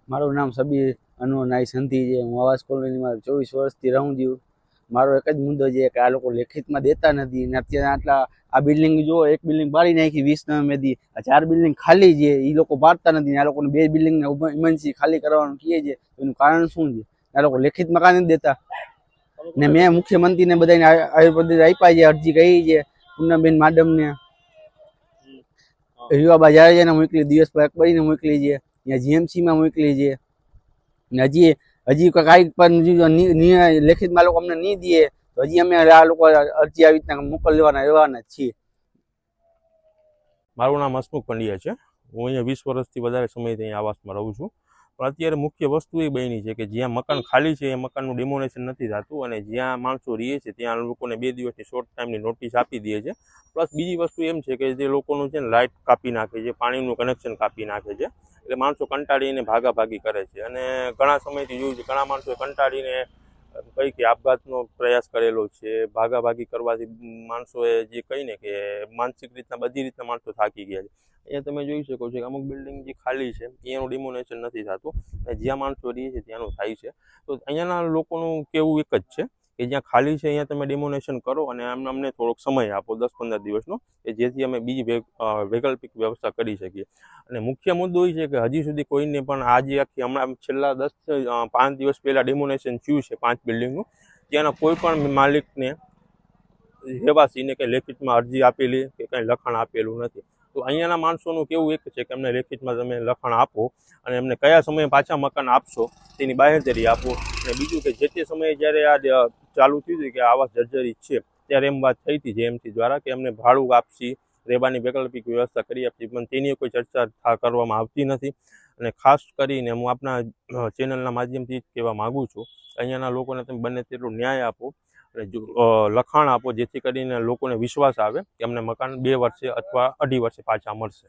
મારું નામ સબીર અનુ નાઈ સંધી છે। હું આવાસ કોલોનીમાં 24 વર્ષથી રહું છું। મારો એક જ મુદ્દો છે કે આ લોકો લેખિતમાં દેતા નથી ને અત્યારે આટલા આ બિલ્ડિંગ જો એક બિલ્ડિંગ બાળી નાખી 20 નવેમ્બરથી, આ 4 બિલ્ડિંગ ખાલી છે, એ લોકો પાડતા નથી। આ લોકોને 2 બિલ્ડિંગને ઇમરજન્સી ખાલી કરવાનું કહે છે, એનું કારણ શું છે? આ લોકો લેખિતમાં કાં નથી દેતા? ને મેં મુખ્યમંત્રીને બધાને આયુર્વેદ આપ્યા છે, અરજી કરી છે, પૂનમબેન મેડમને, રીવાબા જાડેજાને મોકલી, દિવસભાઈ અકબરીને મોકલી છે, ત્યાં જીએમસીમાં મોકલી છે ને હજી કાંઈ પણ લેખિતમાં લોકો અમને નહીં દે તો હજી અમે આ લોકો અરજી આવી રીતના મોકલવાના રહેવાના છીએ। મારું નામ હસમુખ પંડ્યા છે। હું અહીંયા 20 વર્ષથી વધારે સમયથી અહીંયા આવાસમાં રહું છું। પણ અત્યારે મુખ્ય વસ્તુ એ બની છે કે જ્યાં મકાન ખાલી છે એ મકાનનું ડિમોલેશન નથી થતું અને જ્યાં માણસો રહે છે ત્યાં લોકોને 2 દિવસની શોર્ટ ટાઈમની નોટિસ આપી દે છે। પ્લસ બીજી વસ્તુ એમ છે કે જે લોકોનું છે ને લાઇટ કાપી નાખે છે, પાણીનું કનેક્શન કાપી નાખે છે, એટલે માણસો કંટાળીને ભાગાભાગી કરે છે। અને ઘણા સમયથી જોયું છે ઘણા માણસો કંટાળીને કઈ કે આપઘાતનો પ્રયાસ કરેલો છે। ભાગાભાગી કરવાથી માણસોએ જે કહીને કે માનસિક રીતના બધી રીતના માણસો થાકી ગયા છે। અહીંયા તમે જોઈ શકો છો કે અમુક બિલ્ડિંગ જે ખાલી છે એનું ડિમોલેશન નથી થતું અને જ્યાં માણસો રહે છે ત્યાંનું થાય છે। તો અહીંયાના લોકોનું કહેવું એક જ છે કે જ્યાં ખાલી છે અહીંયા તમે ડિમોલેશન કરો અને અમને થોડોક સમય આપો 10-15 દિવસનો, કે જેથી અમે બીજી વૈકલ્પિક વ્યવસ્થા કરી શકીએ। અને મુખ્ય મુદ્દો એ છે કે હજી સુધી કોઈને પણ આજે આખી હમણાં છેલ્લા 5 દિવસ પહેલાં ડિમોલેશન થયું છે 5 બિલ્ડિંગનું, ત્યાંના કોઈ પણ માલિકને રહેવાસીને કંઈ લેખિતમાં અરજી આપેલી કે કંઈ લખાણ આપેલું નથી। તો અહીંયાના માણસોનું કેવું એક છે કે અમને લેખિતમાં તમે લખાણ આપો અને અમને કયા સમયે પાછા મકાન આપશો તેની બાહેંધરી આપો। અને બીજું કે જે તે સમયે જ્યારે આ ચાલુ થયું હતું કે આવાસ જર્જરિત છે ત્યારે એમ વાત થઈ હતી જેએમસી દ્વારા કે અમને ભાડું આપશી, રહેવાની વૈકલ્પિક વ્યવસ્થા કરી આપશી, પણ તેની કોઈ ચર્ચા કરવામાં આવતી નથી। અને ખાસ કરીને હું આપના ચેનલના માધ્યમથી જ કહેવા માગું છું અહીંયાના લોકોને તમે બને તેટલું ન્યાય આપો અને લખાણ આપો, જેથી કરીને લોકોને વિશ્વાસ આવે કે અમને મકાન 2 વર્ષે અથવા 2.5 વર્ષે પાછા મળશે।